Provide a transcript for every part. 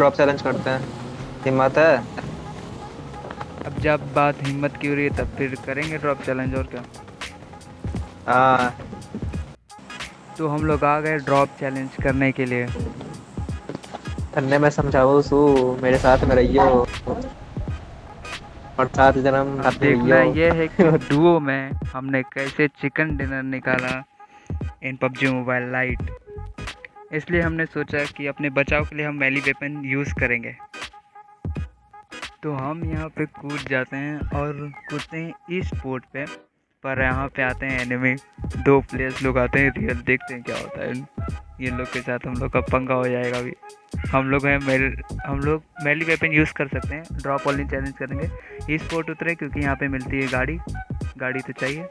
Drop challenge करते हैं। हिम्मत है? अब जब बात हिम्मत की हो रही है तब फिर करेंगे ड्रॉप चैलेंज, और क्या। हाँ। तो हम लोग आ गए ड्रॉप चैलेंज करने के लिए। धन्य मैं समझाओ सू, मेरे साथ में रहियो और सात जन्म अब साथ देखना निभइयो। ये है कि डुओ में हमने कैसे चिकन डिनर निकाला इन पबजी मोबाइल लाइट। इसलिए हमने सोचा कि अपने बचाव के लिए हम मेली वेपन यूज़ करेंगे। तो हम यहाँ पे कूद जाते हैं और कूदते हैं इस स्पोर्ट पे। पर यहाँ पे आते हैं एनिमी, दो प्लेयर्स लोग आते हैं रियल, देखते हैं क्या होता है। ये लोग के साथ हम लोग का पंगा हो जाएगा अभी। हम लोग मेली वेपन यूज़ कर सकते हैं, ड्रॉप ओनली चैलेंज करेंगे। ई स्पोर्ट उतरे क्योंकि यहाँ पे मिलती है गाड़ी। गाड़ी तो चाहिए,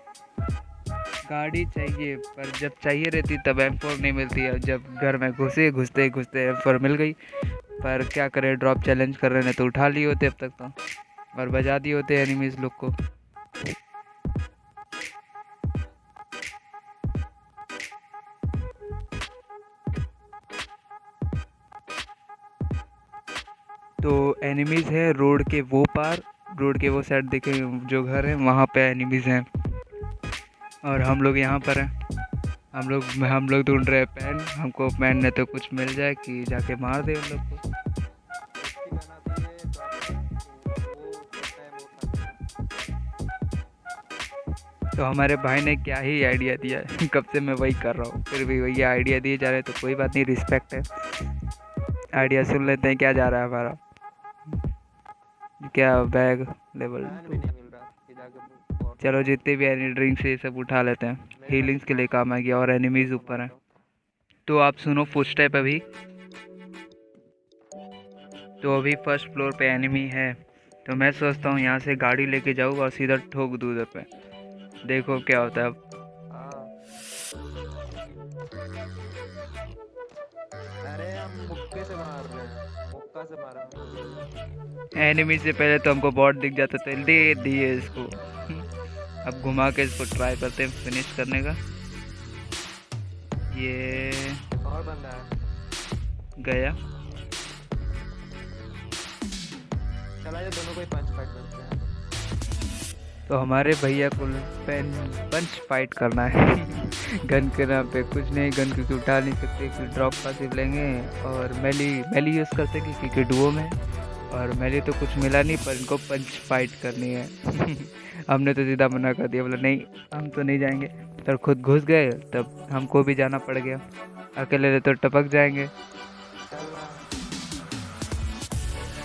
गाड़ी चाहिए, पर जब चाहिए रहती तब M4 नहीं मिलती है। जब घर में घुसते घुसते M4 मिल गई। पर क्या करें, ड्रॉप चैलेंज कर रहे हैं तो उठा लिए होते अब तक तो, और बजा दिए होते एनिमीज लोग को। तो एनिमीज हैं रोड के वो पार, रोड के वो साइड देखे जो घर है वहाँ पे एनिमीज हैं, और हम लोग यहाँ पर हैं। हम लोग ढूंढ रहे हैं पैन। हमको पैन ने तो कुछ मिल जाए कि जाके मार दे उन लोग को। तो हमारे भाई ने क्या ही आइडिया दिया है कब से मैं वही कर रहा हूँ, फिर भी वही आइडिया दिए जा रहे हैं, तो कोई बात नहीं, रिस्पेक्ट है। आइडिया सुन लेते हैं क्या जा रहा है हमारा। क्या बैग लेवल 2। चलो जितने भी एनी ड्रिंक्स ये सब उठा लेते हैं, हीलिंग्स के लिए काम आएगी, और एनिमीज ऊपर हैं। तो आप सुनो फुटस्टेप अभी। तो अभी फर्स्ट फ्लोर पे एनिमी है, तो मैं सोचता हूँ यहाँ से गाड़ी लेके जाऊँगा और सीधा ठोक दूँ उधर पे, देखो क्या होता है अब। अरे हम मुक्के से मार रहे हैं, मुक्का से मार रहे हैं। एनिमी से पहले तो हमको बॉट दिख जाता तो दे दिए इसको अब घुमा के इसको ट्राई करते हैं फिनिश करने का। ये और बंदा है गया। चला, ये दोनों को ही पंच फाइट करते हैं। तो हमारे भैया को पंच फाइट करना है गन के नाम पे कुछ नहीं, गन क्योंकि उठा नहीं सकते, क्योंकि ड्रॉप पासिव लेंगे, और मेली यूज़ कर सकेंगे क्योंकि डुओ में, और मेली तो कुछ मिला नहीं, पर इनको पंच फाइट करनी है हमने तो सीधा मना कर दिया, बोला नहीं हम तो नहीं जाएंगे। पर खुद घुस गए तब हमको भी जाना पड़ गया, अकेले तो टपक जाएंगे।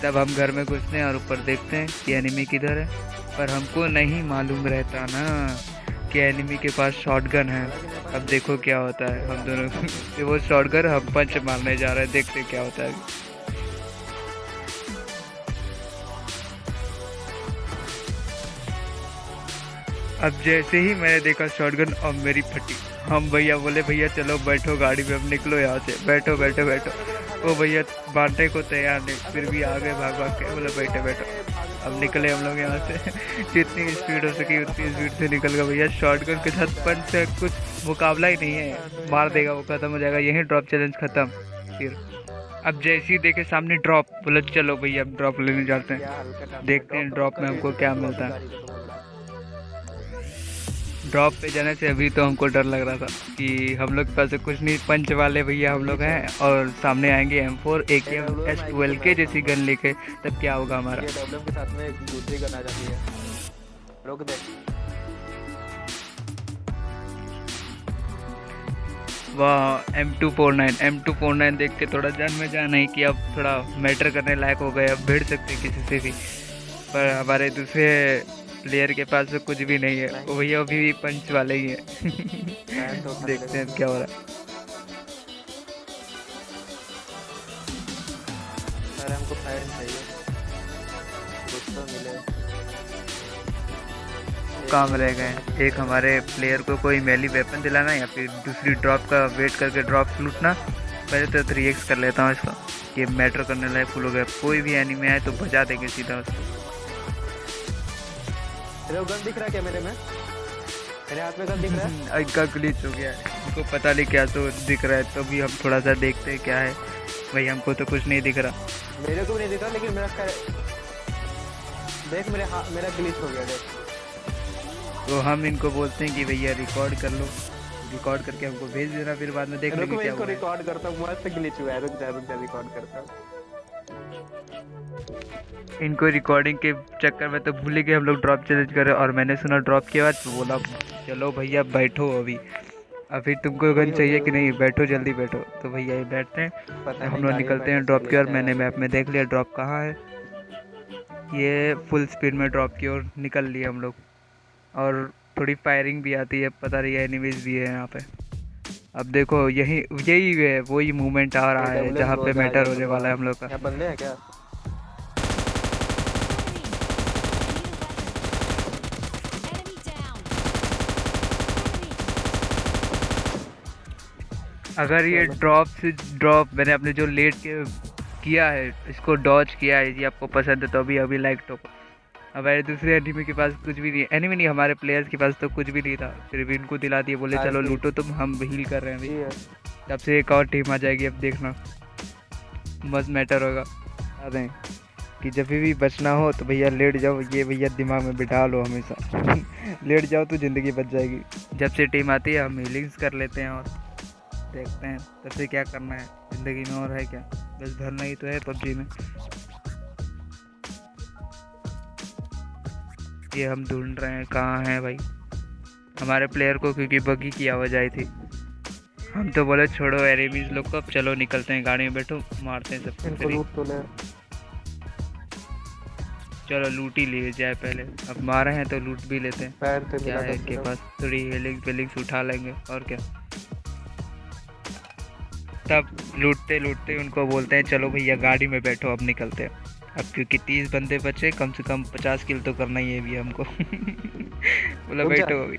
तब हम घर में घुसते हैं और ऊपर देखते हैं कि एनिमी किधर है, पर हमको नहीं मालूम रहता ना कि एनिमी के पास शॉटगन है। अब देखो क्या होता है, हम दोनों वो शॉटगन हम पंच मारने जा रहे हैं, देखते क्या होता है। अब जैसे ही मैंने देखा शॉटगन, अब मेरी फटी। हम भैया बोले भैया चलो बैठो गाड़ी में, अब निकलो यहाँ से, बैठो बैठो बैठो। वो भैया बांटने को तैयार नहीं, फिर भी आगे भाग भाग के बोले बैठे बैठो। अब निकले हम लोग यहाँ से जितनी स्पीड हो सकी उतनी स्पीड से निकल गए भैया। शॉटगन के साथ पंच से कुछ मुकाबला ही नहीं है, मार देगा वो, खत्म हो जाएगा, यही ड्रॉप चैलेंज खत्म। फिर अब जैसे ही देखे सामने ड्रॉप, बोले चलो भैया अब ड्रॉप लेने जाते हैं, देखते हैं ड्रॉप में हमको क्या मिलता है। ड्रॉप पे जाने से अभी तो हमको डर लग रहा था कि हम लोग के पास कुछ नहीं, पंच वाले भैया हम लोग हैं, और सामने आएंगे M4 AKM S12 के जैसी गन लेके, तब क्या होगा हमारा। डब्ल्यू के साथ में एक दूसरी गन आ जाती है, रोक दे। वाह M249 देख के थोड़ा जान में जान नहीं कि अब थोड़ा मैटर करने लायक हो गए, अब भिड़ सकते किसी से भी। पर हमारे दूसरे प्लेयर के पास तो कुछ भी नहीं है, वो भैया अभी भी पंच वाले ही है देखते हैं क्या हो रहा है। अरे हमको फायर चाहिए, कुछ तो मिले। काम रह गए, एक हमारे प्लेयर को कोई मेली वेपन दिलाना, या फिर दूसरी ड्रॉप का वेट करके ड्रॉप लूटना। पहले तो 3x कर लेता हूँ इसका, कि मैटर करने लायक फुल हो गया, कोई भी एनिमी आए तो बजा देंगे सीधा उसको। तेरे को गन दिख रहा है क्या मेरे में? मेरे हाथ में गन दिख रहा है? इनका ग्लिच हो गया है, उनको पता नहीं क्या तो दिख रहा है, तो भी हम थोड़ा सा देखते हैं क्या है। भाई हमको तो कुछ नहीं दिख रहा। मेरे को भी नहीं दिखा, लेकिन देख मेरा ग्लिच हो गया देख। तो हम इनको बोलते हैं कि भैया रिकॉर्ड कर लो, रिकॉर्ड करके हमको भेज देना, फिर बाद में देख रुक लेंगे मैं क्या इसको हुआ है। रिकॉर्ड करता हूँ, मस्त ग्लिच हुआ है, रुक जा रिकॉर्ड करता हूँ। इनको रिकॉर्डिंग के चक्कर में तो भूल गए हम लोग ड्रॉप चैलेंज कर रहे हैं, और मैंने सुना ड्रॉप के बाद तो बोला चलो भैया बैठो अभी तुमको गन चाहिए कि नहीं, बैठो जल्दी बैठो। तो भैया ये बैठते हैं, पता हम नहीं लोग गाड़ी में निकलते हैं बैठने ड्रॉप से की ओर। glitch मैंने आया। मैप में देख लिया ड्रॉप कहाँ है, ये फुल स्पीड में ड्रॉप की ओर निकल लिए हम लोग, और थोड़ी फायरिंग भी आती है, पता नहीं एनिमीज भी है यहाँ पे। अब देखो यही है वही मूवमेंट आ रहा है AWM जहाँ पे रोज आ मैटर गया होने वाला है हम लोग का। यहाँ बंदे हैं क्या? अगर ये ड्रॉप मैंने अपने जो लेट के किया है, इसको डॉज किया है, यदि आपको पसंद है तो अभी लाइक ठोको। हमारे दूसरे एनिमी के पास कुछ भी नहीं, एनिमी नहीं हमारे प्लेयर्स के पास तो कुछ भी नहीं था, फिर भी इनको दिला दिए, बोले चलो लूटो तुम, हम हील कर रहे हैं अभी। तब से एक और टीम आ जाएगी, अब देखना मस्त मैटर होगा। बता दें कि जब भी बचना हो तो भैया लेट जाओ, ये भैया दिमाग में बिठा लो हमेशा लेट जाओ तो ज़िंदगी बच जाएगी। जब से टीम आती है हम हीलिंग्स कर लेते हैं और देखते हैं तब से क्या करना है ज़िंदगी में, और है क्या, बस भरना ही तो है पबजी में। ये हम ढूंढ रहे हैं कहाँ है भाई हमारे प्लेयर को, क्योंकि बगी की आवाज़ आई थी। हम तो बोले छोड़ो एनिमीज लोग को, अब चलो निकलते हैं, गाड़ी में बैठो मारते हैं सबको। लूट तो ले। चलो लूट ही लिए जाए पहले, अब मारे हैं तो लूट भी लेते हैं, पैर से क्या मिला है इनके पास, थोड़ी हेलिंग्स उठा लेंगे और क्या। तब लूटते उनको बोलते हैं चलो भैया गाड़ी में बैठो अब निकलते हैं। अब क्योंकि 30 बंदे बचे, कम से कम 50 किल तो करना ही है भी हमको बोला बैठो अभी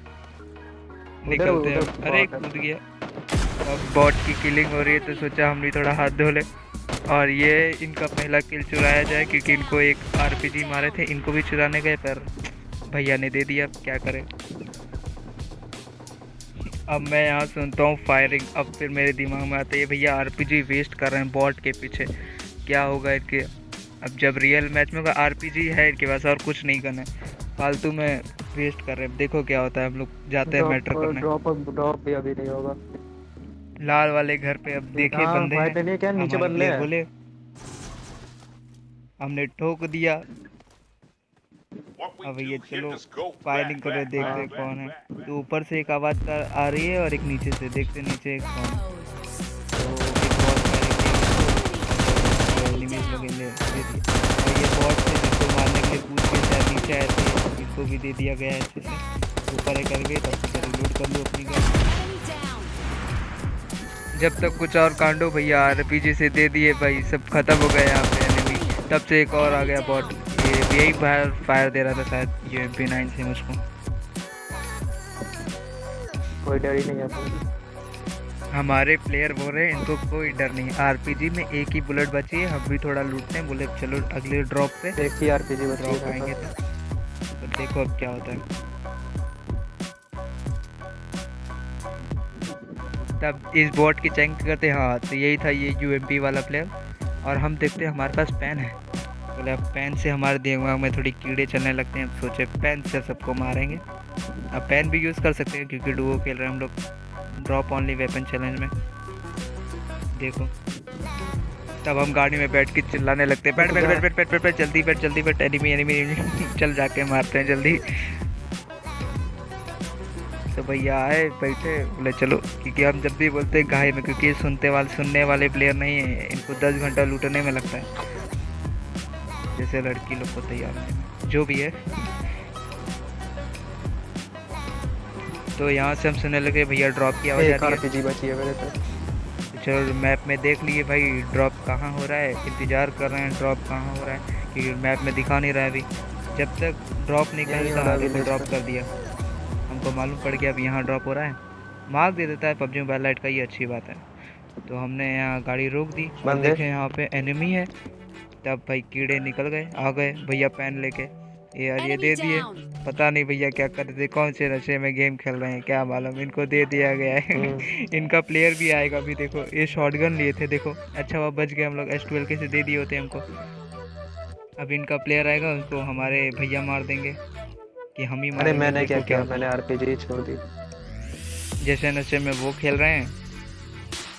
निकलते हैं। अरे कूद गया, अब बॉट की किलिंग हो रही है तो सोचा हम भी थोड़ा हाथ धो ले और ये इनका पहला किल चुराया जाए, क्योंकि इनको एक आरपीजी मारे थे, इनको भी चुराने गए पर भैया ने दे दिया, अब क्या करें। अब मैं यहाँ सुनता हूँ फायरिंग, अब फिर मेरे दिमाग में आता है भैया आरपीजी वेस्ट कर रहे हैं बॉट के पीछे, क्या होगा इनके। अब जब रियल मैच में आरपीजी है इनके पास और कुछ नहीं करना है, फालतू में वेस्ट कर रहे हैं। देखो क्या होता है, हम लोग जाते हैं मैटर करने। ड्रॉप भी अभी नहीं होगा लाल वाले घर पे, अब देखे बंदे हैं क्या नीचे बंदे हैं, बोले हमने ठोक दिया। अब ये चलो फायरिंग कर रहे, देखते कौन है। तो ऊपर से एक आवाज़ आ रही है और एक नीचे से, देखते नीचे एक कौन है। तो एक बहुत सारे एनिमीज लोग और ये बॉट से जिसको मारने के लिए कूद के शायद नीचे आए थे, इसको भी दे दिया गया है अच्छे से, ऊपर कर गए तब से रिलोड कर लो अपनी गाड़ी। जब तक कुछ और कांडो भैया आरपीजी से दे दिए भाई, सब खत्म हो गया यहाँ पे एनिमी। तब से एक और आ गया बॉट, ये यही फायर दे रहा था शायद UMP9 से मुझको। कोई डर ही नहीं है। हमारे प्लेयर बोल रहे हैं इनको कोई डर नहीं, आरपीजी में एक ही बुलेट बची है, हम भी थोड़ा लूटते हैं, बोले चलो अगले ड्रॉप पे एक ही आरपीजी बची है, आएंगे तो देखो अब क्या होता है। तब इस बॉट की चेक करते, हाँ तो यही था ये UMP वाला प्लेयर, और हम देखते हैं हमारे पास पेन है, बोले अब पेन से हमारे दिमाग में थोड़ी कीड़े चलने लगते हैं, अब सोचे पेन से सबको मारेंगे। अब पेन भी यूज़ कर सकते हैं क्योंकि डुओ खेल रहे हैं हम लोग ड्रॉप ओनली वेपन चैलेंज में। देखो तब हम गाड़ी में बैठ के चिल्लाने लगते हैं, बैठ जल्दी बैठ एनिमी चल जाके मारते हैं जल्दी। तो भैया आए बैठे, बोले चलो, क्योंकि हम जब भी बोलते हैं गाय में, क्योंकि ये सुनने वाले प्लेयर नहीं है, इनको 10 घंटा लूटने में लगता है, जैसे लड़की लोग को तैयार होने, जो भी है। तो यहाँ से हम सुनने लगे भैया ड्रॉप की आवाज़ आ रही है, बची है मेरे पे। चलो मैप में देख लिए भाई ड्रॉप कहाँ हो रहा है, इंतज़ार कर रहे हैं ड्रॉप कहाँ हो रहा है, क्योंकि मैप में दिखा नहीं रहा है अभी। जब तक ड्रॉप नहीं करता अभी तो ड्रॉप कर दिया, हमको मालूम पड़ गया अब यहाँ ड्रॉप हो रहा है, मार्क दे देता है PUBG मोबाइल लाइट का, ये अच्छी बात है। तो हमने यहाँ गाड़ी रोक दी, देखे यहाँ पे एनिमी है, तब भाई कीड़े निकल गए, आ गए भैया पेन लेके, यार ये Enemy दे दिए, down. पता नहीं भैया क्या कर रहे थे, कौन से नशे में गेम खेल रहे हैं क्या मालूम, इनको दे दिया गया है। इनका प्लेयर भी आएगा अभी, देखो ये शॉटगन लिए थे, देखो अच्छा हुआ बच गए हम लोग, S12 के से दे दिए होते हमको। अब इनका प्लेयर आएगा, उसको हमारे भैया मार देंगे कि हम ही अरे मारेंगे, मैंने क्या देखो किया, होता मैंने है। आरपीजी छोड़ दी। जैसे नशे में वो खेल रहे हैं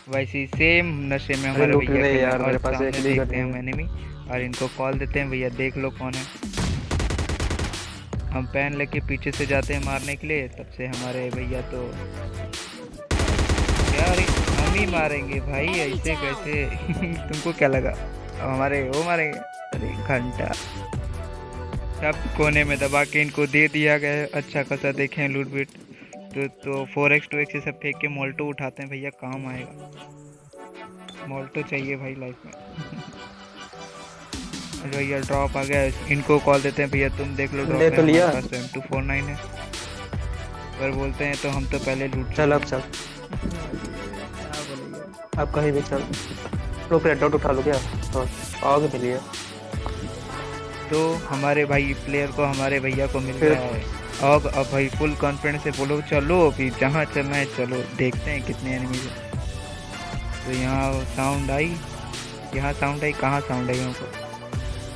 वैसे ही सेम नशे में अरे हमारे लूट भैया ले खेल रहे हैं। यार, और मेरे पास सामने एक भी गन देखते हैं नहीं हम है। एनिमी और इनको कॉल देते हैं, भैया देख लो कौन है। हम पैन लेके पीछे से जाते हैं मारने के लिए, तब से हमारे भैया तो यार हम ही मारेंगे भाई, ऐसे कैसे। तुमको क्या लगा हमारे वो मारेंगे? अरे घंटा सब कोने में दबा के इनको दे दिया गया है। अच्छा खासा देखें लूट बीट तो 4x 2x ये सब फेंक के मोल्टो उठाते हैं भैया, काम आएगा। मोल्टो चाहिए भाई लाइफ में। अरे भैया ड्रॉप आ गया, इनको कॉल देते हैं, भैया तुम देख लो ड्रॉप ले में, तो हमारे लिया। पास तो M249 है। पर बोलते हैं तो हम तो पहले लूट चल अब चल, क्या बोलेंगे। अब कहीं भी चल। रुक, रेड डॉट उठा लो क्या? हाँ, आओगे मिलिए। तो हमारे भाई प्लेयर को हमारे भैया को मिल फिर? गया है। अब भाई फुल कॉन्फिडेंस से बोलो चलो अभी जहाँ चलना है चलो, देखते हैं कितने एनिमीज है। तो यहाँ साउंड आई, यहाँ साउंड आई, कहाँ साउंड आई हमको,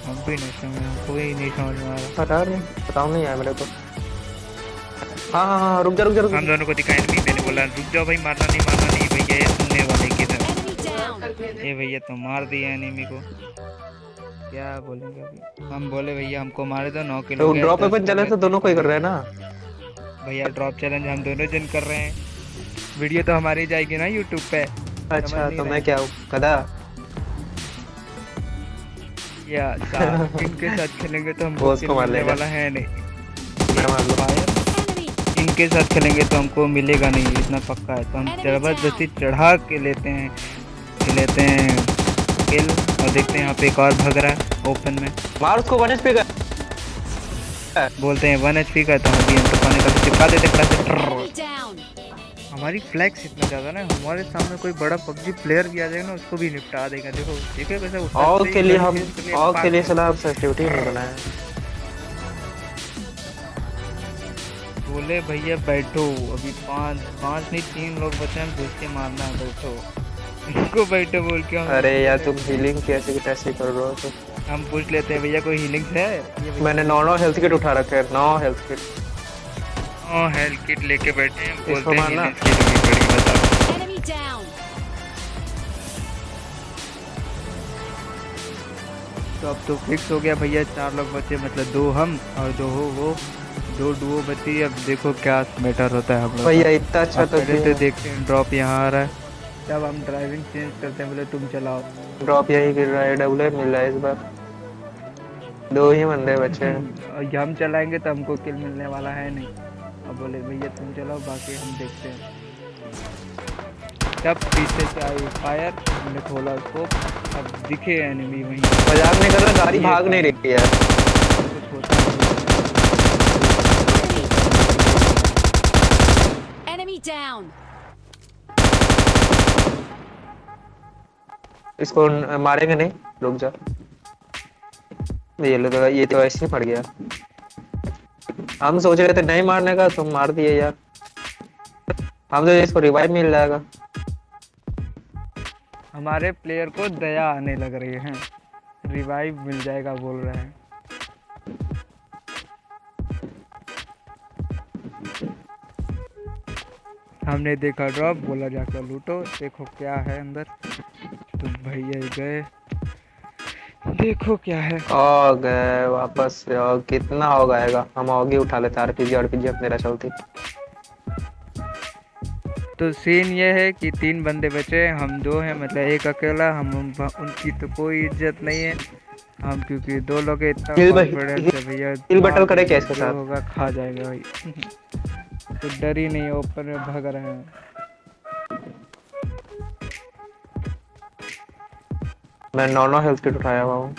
हम भी नहीं समझ, हमको ही नहीं समझ में आ रहा। पता नहीं, बताओ नहीं आया मेरे को। हाँ हाँ हाँ, रुक जा रुक जा रुक हम जा। दोनों को दिखाई नहीं देने बोला, रुक जाओ भाई, मारना नहीं भैया, ये सुनने वाले किधर। Enemy down. ये भैया तो मार दिया एनिमी को, क्या बोलेंगे अभी। हम बोले भैया हमको मारे दो, 9 किलो तो गए, ड्रॉप 10 वेपन चले तो दोनों को ही कर रहे हैं ना। भैया ड्रॉप चैलेंज हम दोनों जन कर रहे हैं, वीडियो तो हमारी जाएगी ना यूट्यूब पे। अच्छा समझ तो नहीं मैं क्या हूँ, गधा? या साथ इनके साथ खेलेंगे तो हमको बॉस किल को मार मिलने लेगा। वाला है नहीं। मैं मार लूँ। Fire Enemy. इनके साथ खेलेंगे तो हमको मिलेगा नहीं, इतना पक्का है। तो हम Enemy जबरदस्ती चढ़ा के लेते हैं किल। और देखते हैं यहाँ पे एक और भग रहा है ओपन में, मार उसको, 1 HP का। बोलते हैं 1 HP का, तो हम भी हमको पाने का चिपका देते हैं फटाक से। Enemy down. हमारी फ्लैक्स इतना ज़्यादा ना, हमारे सामने कोई बड़ा PUBG प्लेयर भी आ जाएगा ना, उसको भी निपटा देगा। देखो देखिए कैसे उठा और के लिए हम, और के लिए पास- सलाह सेंसिटिविटी नहीं बनाया। बोले भैया बैठो, अभी पाँच नहीं 3 लोग बचे हैं, हम पूछ के मारना है, बैठो। इनको बैठो बोल के अरे यार तुम हीलिंग कैसे की तैसे कर रहे हो तो। हम पूछ लेते हैं भैया कोई हीलिंग है? ये भैया मैंने 9 हेल्थ किट उठा रखे हैं, 9 हेल्थ किट। हेल्थ किट लेके बैठे हैं, इसको बोलते हैं मारना। healings की जरूरत पड़ी, बताओ। Enemy down. तो अब तो फिक्स हो गया भैया, 4 लोग बचे, मतलब 2 हम और 2 हो वो, 2 डुओ बची। अब देखो क्या मैटर होता है हम लोग भैया का। इतना अच्छा अब तो पहले किया। तो देखते हैं ड्रॉप यहाँ आ रहा है, तब हम ड्राइविंग चेंज करते हैं, बोले तुम चलाओ। ड्रॉप यही गिर रहा है, डबल मिल रहा है इस बार। 2 ही बंदे बचे हैं। और हम चलाएंगे तो हमको किल मिलने वाला है नहीं। अब बोले भैया तुम चलाओ, बाकी हम देखते हैं। तब पीछे से आई फायर, हमने खोला स्कोप, अब दिखे एनिमी वहीं। मजाक नहीं कर रहा, गाड़ी ये भाग नहीं काम। रही है। कुछ होता नहीं। Enemy down. इसको मारेंगे नहीं, रुक जा। ये तो ऐसे ही पड़ गया। हम सोच रहे थे नहीं मारने का, तुम मार दिए यार। हम तो इसको रिवाइव मिल जाएगा। हमारे प्लेयर को दया आने लग रही है, रिवाइव मिल जाएगा बोल रहे हैं। हमने देखा ड्रॉप, बोला जाकर लूटो, देखो क्या है अंदर। तो भैया गए, देखो क्या है। और गए वापस से, और कितना हो गएगा, हम आगे उठा लेते। आरपीजी अपने रहा चलती। तो सीन ये है कि 3 बंदे बचे, हम 2 हैं, मतलब एक अकेला। हम उनकी तो कोई इज्जत नहीं है हम, क्योंकि 2 लोग इतना कॉन्फिडेंस है भैया। हिल बैटल करे क्या इसके जो साथ? होगा खा जाएगा भाई। तो डर ही नहीं है, ओपन में भाग रहे हैं। मैं 9 हेल्थ किट उठाया हुआ हूँ।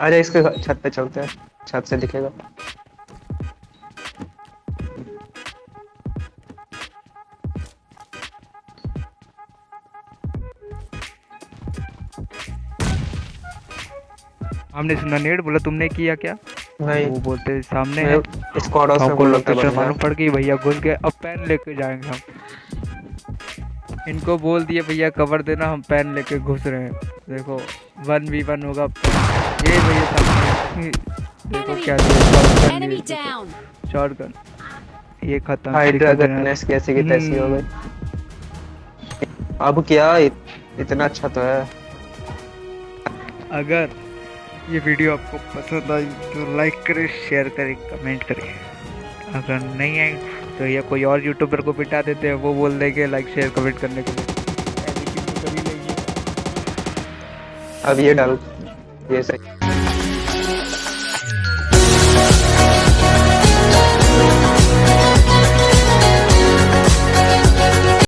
आजा इसके छत पे चलते हैं, छत से दिखेगा। हमने सुना नेड, बोला तुमने किया क्या? नहीं वो बोलते सामने है। मेरे स्क्वाड हाउस में हमको बोल रखा है लोकेशन बंदा। मालूम पड़ गई, भैया घुस गए, अब पेन लेके जाएंगे हम। इनको बोल दिए भैया कवर देना, हम पेन लेके घुस रहे हैं। देखो 1v1 होगा। ये भैया सामने देखो क्या Enemy down. शॉटगन, ये खत्म। Hydra chicken dinner। गन्नेस कैसी की तैसी हो गई। अब क्या इतना अच्छा तो है। अगर ये वीडियो आपको पसंद आई तो लाइक करें, शेयर करें, कमेंट करें। अगर नहीं आई तो ये कोई और यूट्यूबर को बिठा देते हैं, वो बोल देंगे लाइक शेयर कमेंट करने के लिए। ऐसे किसी को कभी नहीं है। अब ये डाल ये सही।